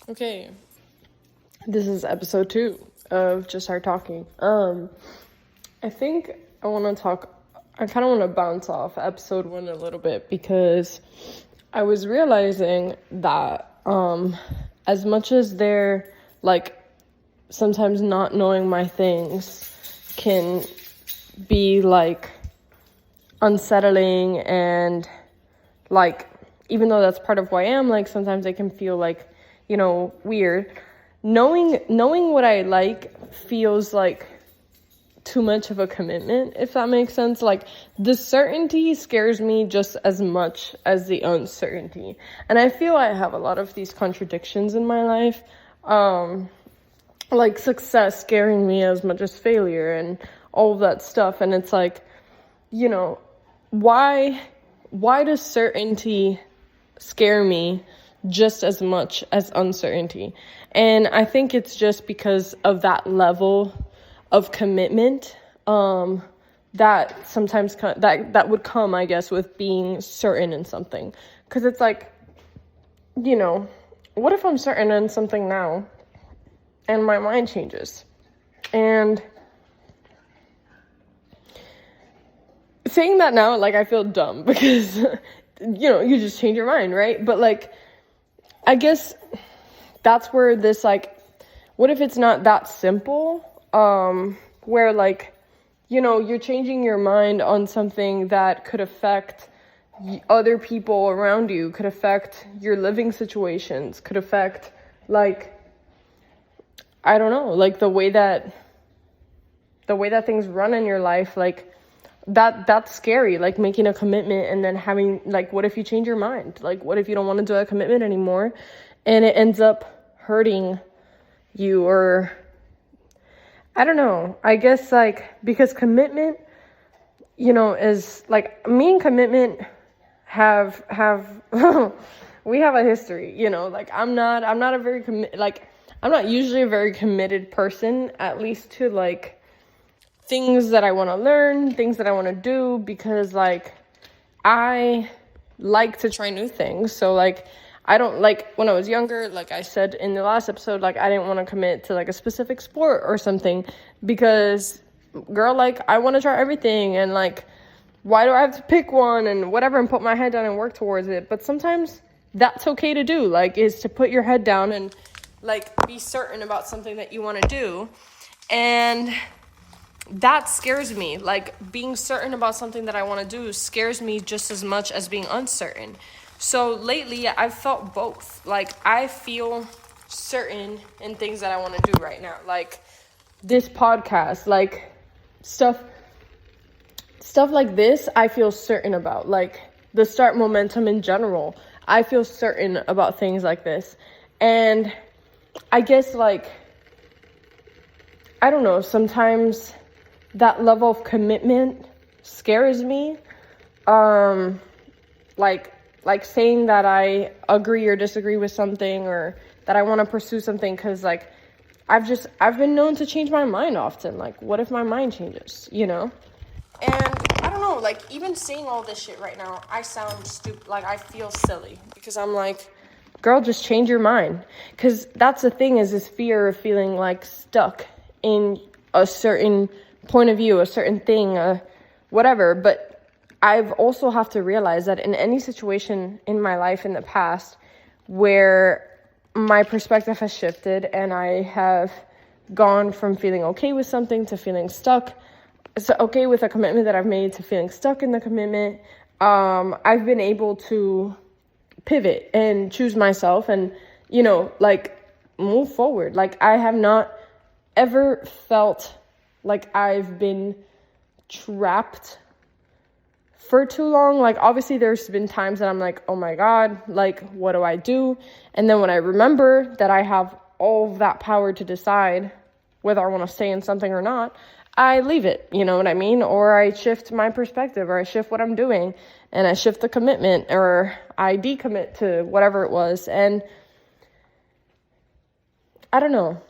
Okay, this is episode 2 of Just Start Talking. I think I want to talk, I kind of want to bounce off episode 1 a little bit because I was realizing that as much as they're like sometimes not knowing my things can be like unsettling and like even though that's part of who I am, like sometimes it can feel like, you know, weird. Knowing what I like feels like too much of a commitment, if that makes sense. Like the certainty scares me just as much as the uncertainty. And I feel I have a lot of these contradictions in my life. Like success scaring me as much as failure and all of that stuff. And it's like, you know, why does certainty scare me just as much as uncertainty? And I think it's just because of that level of commitment that sometimes that would come, I guess, with being certain in something. Because it's like, you know, what if I'm certain in something now and my mind changes? And saying that now, like, I feel dumb because, you know, you just change your mind, right? But, like, I guess that's where this, like, what if it's not that simple? Where, like, you know, you're changing your mind on something that could affect other people around you, could affect your living situations, could affect, like, I don't know, like, the way that things run in your life, like, that's scary, like making a commitment and then having, like, what if you change your mind? Like, what if you don't want to do a commitment anymore and it ends up hurting you? Or I don't know, I guess, like, because commitment, you know, is like, me and commitment have we have a history, you know, like I'm not a very I'm not usually a very committed person, at least to like things that I want to learn, things that I want to do, because like I like to try new things. So like I don't, like, when I was younger, like I said in the last episode, like I didn't want to commit to like a specific sport or something because, girl, like I want to try everything, and like why do I have to pick one and whatever and put my head down and work towards it? But sometimes that's okay to do, like, is to put your head down and like be certain about something that you want to do. And that scares me. Like, being certain about something that I want to do scares me just as much as being uncertain. So lately I've felt both. Like, I feel certain in things that I want to do right now, like this podcast, like stuff like this I feel certain about, like the Start Momentum in general. I feel certain about things like this. And I guess, like, I don't know, sometimes that level of commitment scares me. Like saying that I agree or disagree with something, or that I want to pursue something, because like I've been known to change my mind often. Like, what if my mind changes, you know? And I don't know, like, even saying all this shit right now, I sound stupid. Like, I feel silly because I'm like, girl, just change your mind. Because that's the thing, is this fear of feeling like stuck in a certain point of view, a certain thing, whatever. But I've also have to realize that in any situation in my life in the past where my perspective has shifted and I have gone from feeling okay with something to feeling stuck, so okay with a commitment that I've made to feeling stuck in the commitment, I've been able to pivot and choose myself and, you know, like, move forward. Like, I have not ever felt like I've been trapped for too long. Like, obviously there's been times that I'm like, oh my God, like, what do I do? And then when I remember that I have all of that power to decide whether I want to stay in something or not, I leave it, you know what I mean? Or I shift my perspective, or I shift what I'm doing, and I shift the commitment, or I decommit to whatever it was. And I don't know.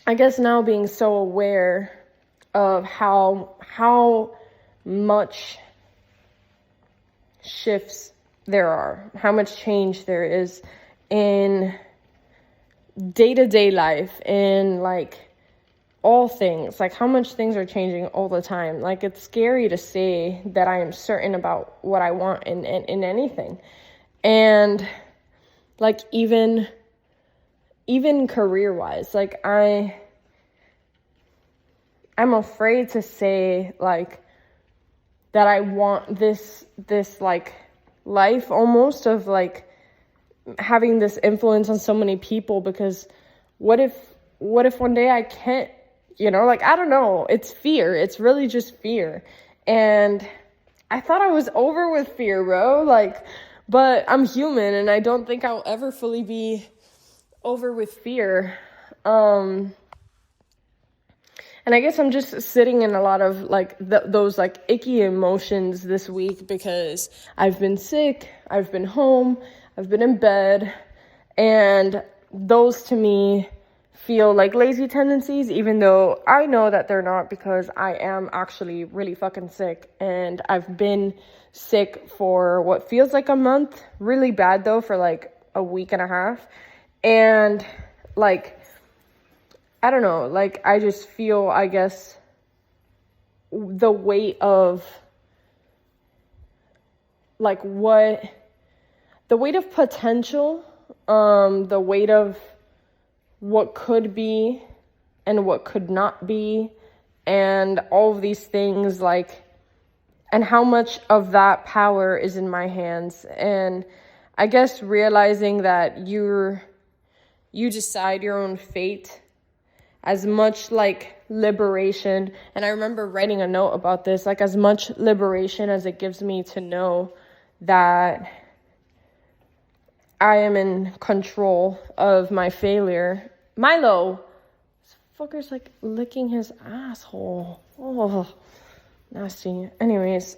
I guess now being so aware of how much shifts there are, how much change there is in day-to-day life, in like all things, like how much things are changing all the time. Like, it's scary to say that I am certain about what I want in anything. And like, even career-wise, like I'm afraid to say like that I want this like life almost of like having this influence on so many people, because what if one day I can't, like, I don't know. It's fear. It's really just fear. And I thought I was over with fear, bro. Like, but I'm human, and I don't think I'll ever fully be over with fear. And I guess I'm just sitting in a lot of like those like icky emotions this week, because I've been sick, I've been home, I've been in bed, and those to me feel like lazy tendencies, even though I know that they're not, because I am actually really fucking sick, and I've been sick for what feels like a month, really bad though, for like a week and a half. And like, I don't know, like I just feel, I guess, the weight of like the weight of potential, the weight of what could be and what could not be, and all of these things, like, and how much of that power is in my hands. And I guess realizing that you decide your own fate, as much like liberation. And I remember writing a note about this, like, as much liberation as it gives me to know that I am in control of my failure. Milo, this fucker's like licking his asshole. Oh, nasty. Anyways,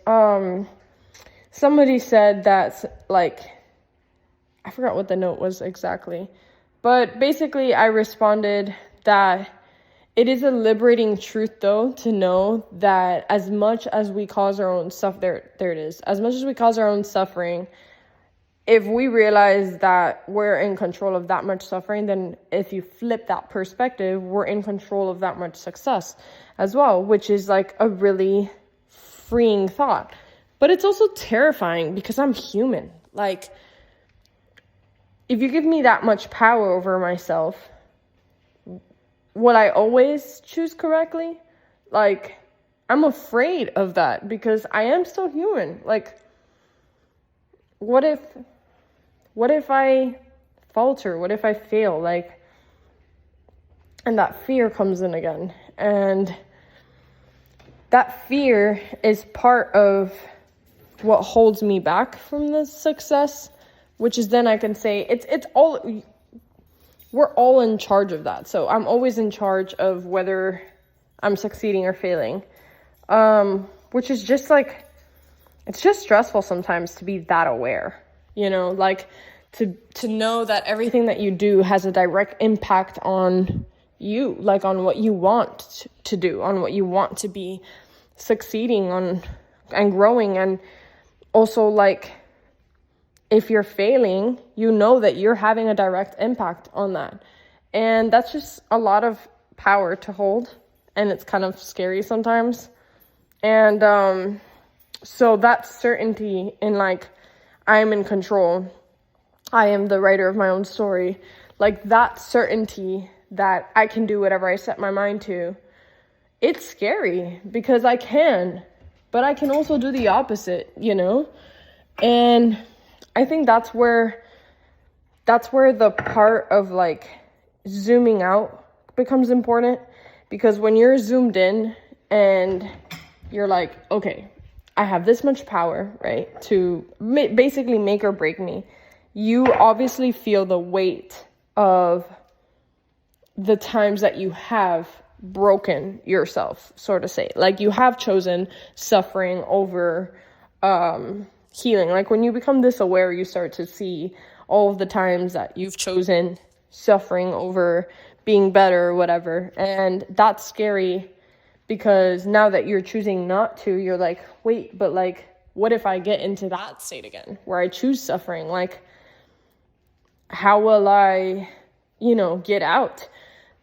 somebody said that, like, I forgot what the note was exactly, but basically I responded that it is a liberating truth, though, to know that as much as we cause our own stuff, there it is. As much as we cause our own suffering, if we realize that we're in control of that much suffering, then if you flip that perspective, we're in control of that much success as well, which is like a really freeing thought. But it's also terrifying, because I'm human. Like, if you give me that much power over myself, will I always choose correctly? Like, I'm afraid of that, because I am still human. Like, what if I falter? What if I fail? Like, and that fear comes in again. And that fear is part of what holds me back from the success, which is then I can say it's all, we're all in charge of that. So I'm always in charge of whether I'm succeeding or failing, which is just like, it's just stressful sometimes to be that aware, like to know that everything that you do has a direct impact on you, like on what you want to do, on what you want to be succeeding on and growing. And also, like, if you're failing, that you're having a direct impact on that. And that's just a lot of power to hold. And it's kind of scary sometimes. And so that certainty in, like, I am in control, I am the writer of my own story, like that certainty that I can do whatever I set my mind to, it's scary, because I can, but I can also do the opposite, And I think that's where the part of like zooming out becomes important, because when you're zoomed in and you're like, okay, I have this much power, right, to basically make or break me, you obviously feel the weight of the times that you have broken yourself, so to say. Like, you have chosen suffering over healing. Like, when you become this aware, you start to see all of the times that you've chosen suffering over being better or whatever. And that's scary, because now that you're choosing not to, you're like, wait, but like, what if I get into that state again where I choose suffering? Like, how will I get out.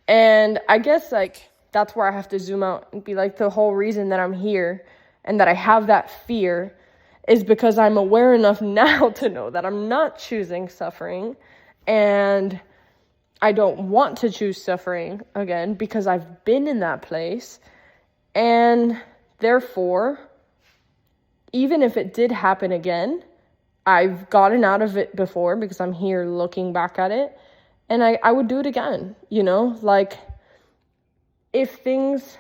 And I guess like that's where I have to zoom out and be like, the whole reason that I'm here and that I have that fear is because I'm aware enough now to know that I'm not choosing suffering, and I don't want to choose suffering again because I've been in that place. And therefore, even if it did happen again, I've gotten out of it before because I'm here looking back at it, and I would do it again, like if things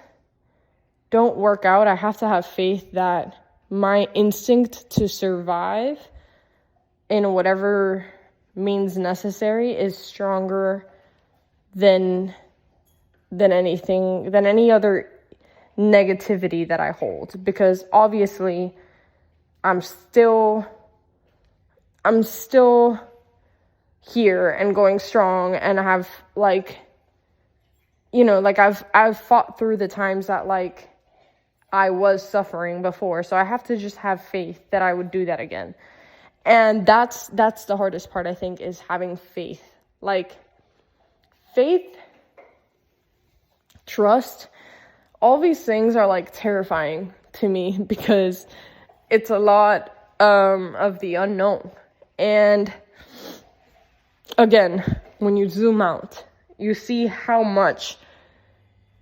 don't work out, I have to have faith that my instinct to survive in whatever means necessary is stronger than any other negativity that I hold, because obviously I'm still here and going strong, and I have I've fought through the times that I was suffering before. So I have to just have faith that I would do that again. And that's the hardest part, I think, is having faith. Faith, trust, all these things are terrifying to me because it's a lot of the unknown. And again, when you zoom out, you see how much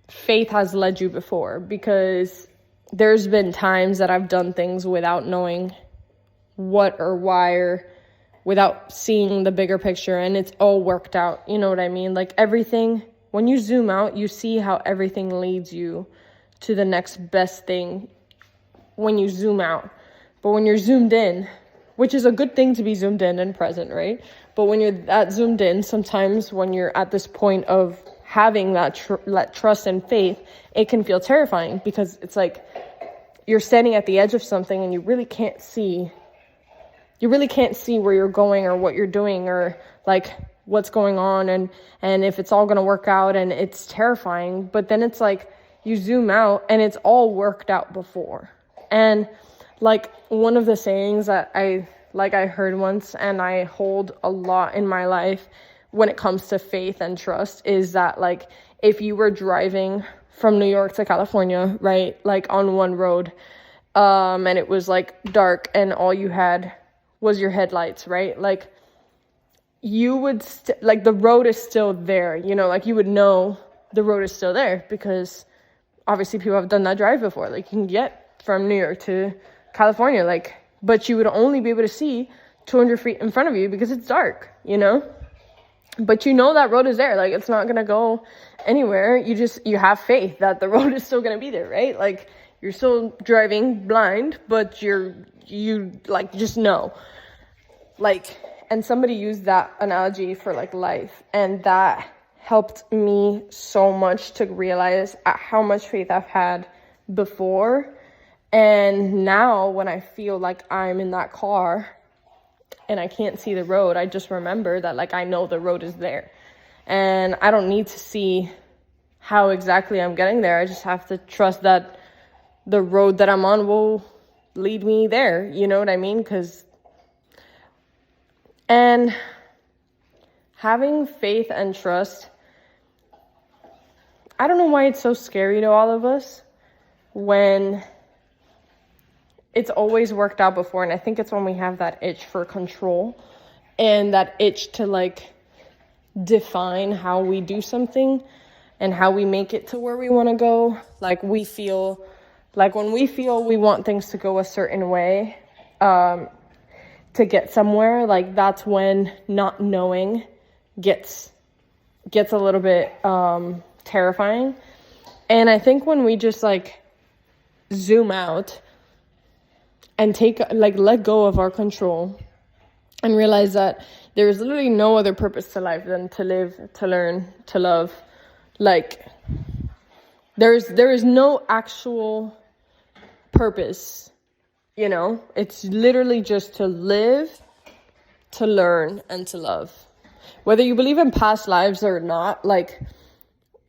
faith has led you before, because there's been times that I've done things without knowing what or why, or without seeing the bigger picture, and it's all worked out. You know what I mean? Everything, when you zoom out, you see how everything leads you to the next best thing when you zoom out. But when you're zoomed in, which is a good thing to be zoomed in and present, right? But when you're that zoomed in, sometimes when you're at this point of having that trust and faith, it can feel terrifying, because it's like you're standing at the edge of something and you really can't see where you're going or what you're doing, or what's going on, and if it's all going to work out, and it's terrifying. But then it's you zoom out and it's all worked out before. And one of the sayings that I heard once, and I hold a lot in my life when it comes to faith and trust, is that if you were driving from New York to California, right, on one road, and it was dark and all you had was your headlights, right, you would the road is still there, you would know the road is still there, because obviously people have done that drive before. You can get from New York to California, but you would only be able to see 200 feet in front of you because it's dark, but that road is there. It's not going to go anywhere. You have faith that the road is still going to be there, right? You're still driving blind, but you just know. And somebody used that analogy for life, and that helped me so much to realize how much faith I've had before. And now when I feel I'm in that car and I can't see the road, I just remember that I know the road is there, and I don't need to see how exactly I'm getting there. I just have to trust that the road that I'm on will lead me there. You know what I mean? And having faith and trust, I don't know why it's so scary to all of us when it's always worked out before. And I think it's when we have that itch for control and that itch to define how we do something and how we make it to where we want to go. We feel when we feel we want things to go a certain way, to get somewhere, that's when not knowing gets a little bit terrifying. And I think when we just zoom out and take let go of our control and realize that there is literally no other purpose to life than to live, to learn, to love. There is no actual purpose, it's literally just to live, to learn, and to love. Whether you believe in past lives or not,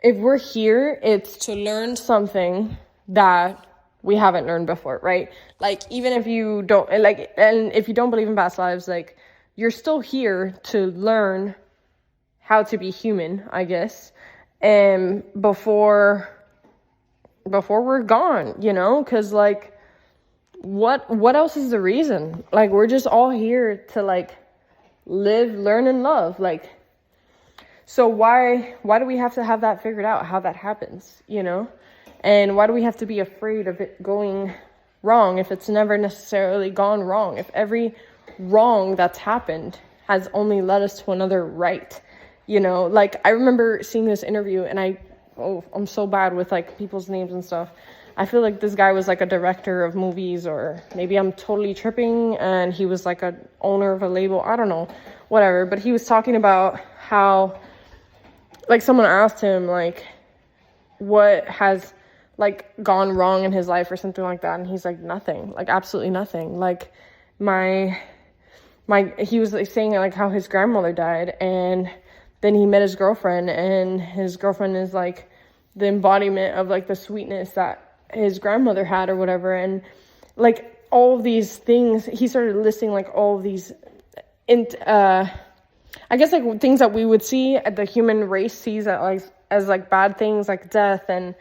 if we're here, it's to learn something that we haven't learned before, right? Even if you don't, and if you don't believe in past lives, you're still here to learn how to be human, I guess, and before we're gone, you know, because like what else is the reason? Like, we're just all here to like live, learn, and love. Like, so why do we have to have that figured out, how that happens, you know? And why do we have to be afraid of it going wrong if it's never necessarily gone wrong? If every wrong that's happened has only led us to another right, you know? Like, I remember seeing this interview, and I'm so bad with like people's names and stuff. I feel like this guy was like a director of movies, or maybe I'm totally tripping, and he was like a owner of a label. I don't know, whatever. But he was talking about how, like, someone asked him like what has like gone wrong in his life or something like that, and he's like, nothing, like absolutely nothing. Like he was like saying like how his grandmother died, and then he met his girlfriend, and his girlfriend is like the embodiment of like the sweetness that his grandmother had or whatever. And like all of these things, he started listing like all of these I guess like things that we would see, the human race sees as like bad things, like death and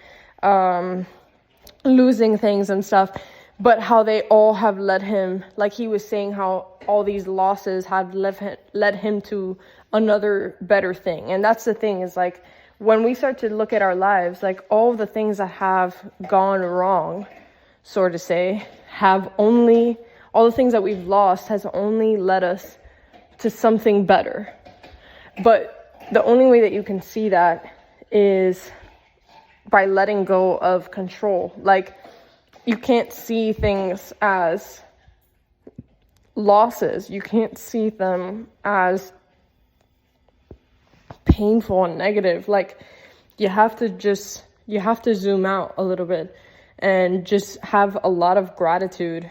losing things and stuff, but how they all have led him, like he was saying, how all these losses had led him to another better thing. And that's the thing, is like when we start to look at our lives, like all the things that have gone wrong, so to say, all the things that we've lost has only led us to something better. But the only way that you can see that is by letting go of control. Like, you can't see things as losses. You can't see them as painful and negative. Like, you have to zoom out a little bit and just have a lot of gratitude.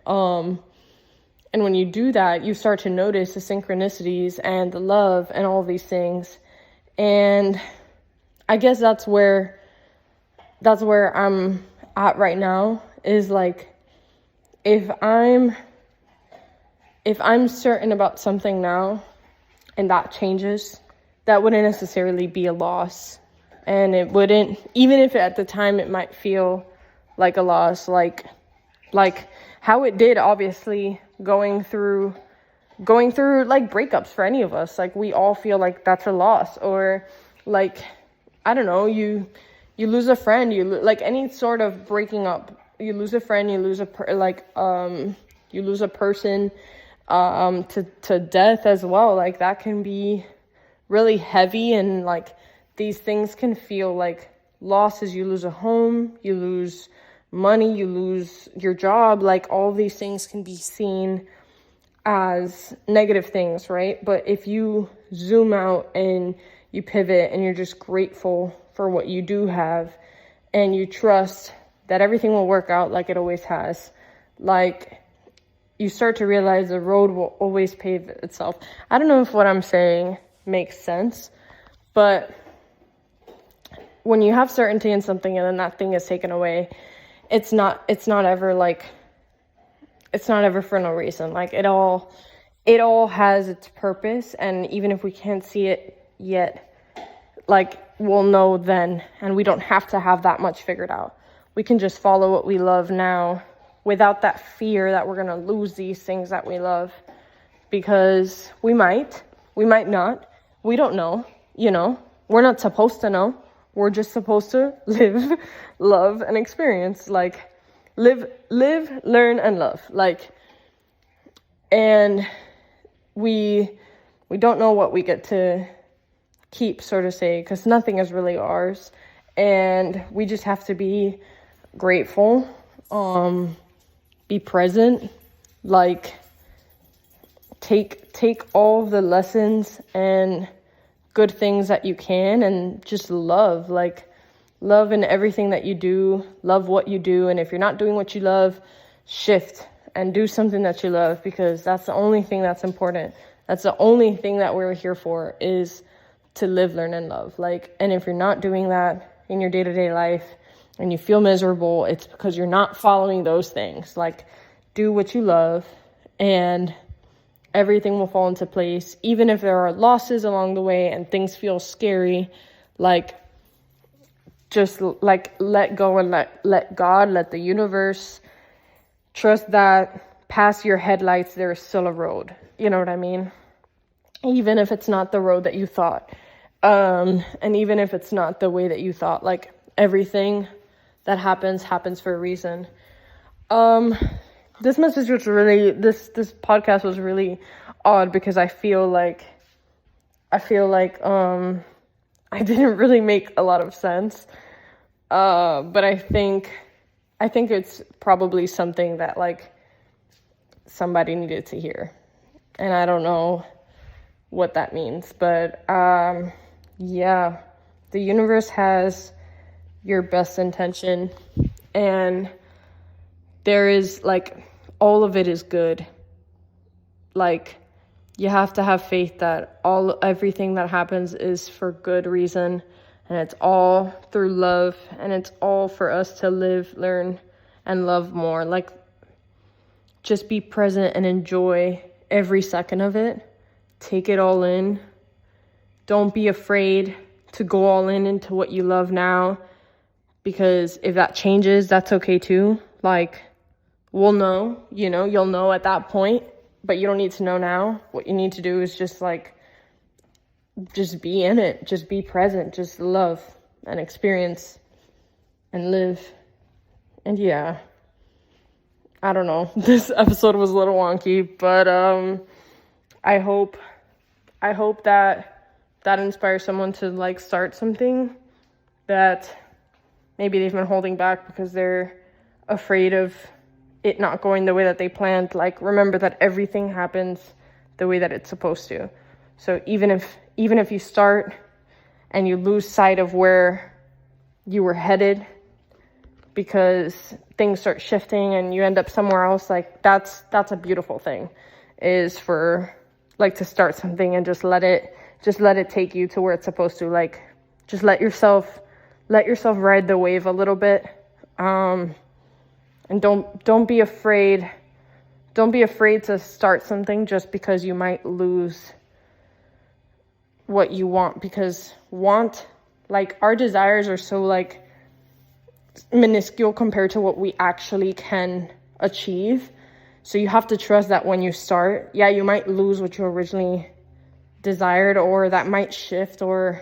And when you do that, you start to notice the synchronicities and the love and all these things. And I guess that's where I'm at right now, is like, if I'm certain about something now and that changes, that wouldn't necessarily be a loss. And it wouldn't, even if at the time it might feel like a loss, like how it did, obviously, going through like breakups for any of us. Like, we all feel like that's a loss. Or like, I don't know, you lose a friend, like any sort of breaking up, you lose a friend, you lose you lose a person to death as well. Like, that can be really heavy, and like these things can feel like losses. You lose a home, you lose money, you lose your job. Like, all these things can be seen as negative things, right? But if you zoom out and you pivot and you're just grateful for what you do have, and you trust that everything will work out like it always has, like, you start to realize the road will always pave itself. I don't know if what I'm saying makes sense, but when you have certainty in something and then that thing is taken away, it's not ever for no reason. Like, it all has its purpose, and even if we can't see it yet, like, we'll know then, and we don't have to have that much figured out. We can just follow what we love now without that fear that we're going to lose these things that we love, because we might not. We don't know, you know. We're not supposed to know. We're just supposed to live, love, and experience. Like, live, learn, and love. Like, and we don't know what we get to keep, so to say, because nothing is really ours. And we just have to be grateful, be present, like, take all of the lessons and good things that you can, and just love in everything that you do, love what you do. And if you're not doing what you love, shift and do something that you love, because that's the only thing that's important. That's the only thing that we're here for, is to live, learn, and love. Like, and if you're not doing that in your day-to-day life and you feel miserable, it's because you're not following those things. Like, do what you love and everything will fall into place. Even if there are losses along the way and things feel scary, like, just like let go and let God, let the universe, trust that past your headlights there is still a road. You know what I mean? Even if it's not the road that you thought. And even if it's not the way that you thought, like, everything that happens for a reason. This message was really, this podcast was really odd because I feel like I didn't really make a lot of sense. But I think it's probably something that, like, somebody needed to hear. And I don't know what that means, but yeah, the universe has your best intention, and there is, like, all of it is good. Like, you have to have faith that everything that happens is for good reason, and it's all through love, and it's all for us to live, learn, and love more. Like, just be present and enjoy every second of it. Take it all in. Don't be afraid to go all in into what you love now, because if that changes, that's okay too. Like, we'll know, you'll know at that point, but you don't need to know now. What you need to do is just be in it. Just be present. Just love and experience and live. And yeah, I don't know. This episode was a little wonky, but I hope that inspires someone to, like, start something that maybe they've been holding back because they're afraid of it not going the way that they planned. Like, remember that everything happens the way that it's supposed to. So even if you start and you lose sight of where you were headed because things start shifting and you end up somewhere else, like, that's a beautiful thing, is for, like, to start something and just let it take you to where it's supposed to. Like, just let yourself ride the wave a little bit. And don't be afraid to start something just because you might lose what you want, because our desires are so, like, minuscule compared to what we actually can achieve. So you have to trust that when you start, yeah, you might lose what you originally desired, or that might shift, or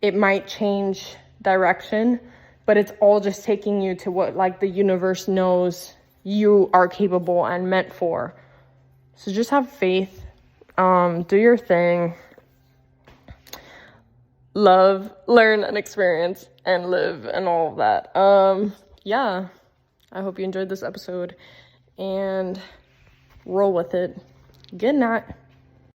it might change direction, but it's all just taking you to what, like, the universe knows you are capable and meant for. So just have faith, do your thing, love, learn, and experience, and live, and all of that. Yeah, I hope you enjoyed this episode, and roll with it. Good night.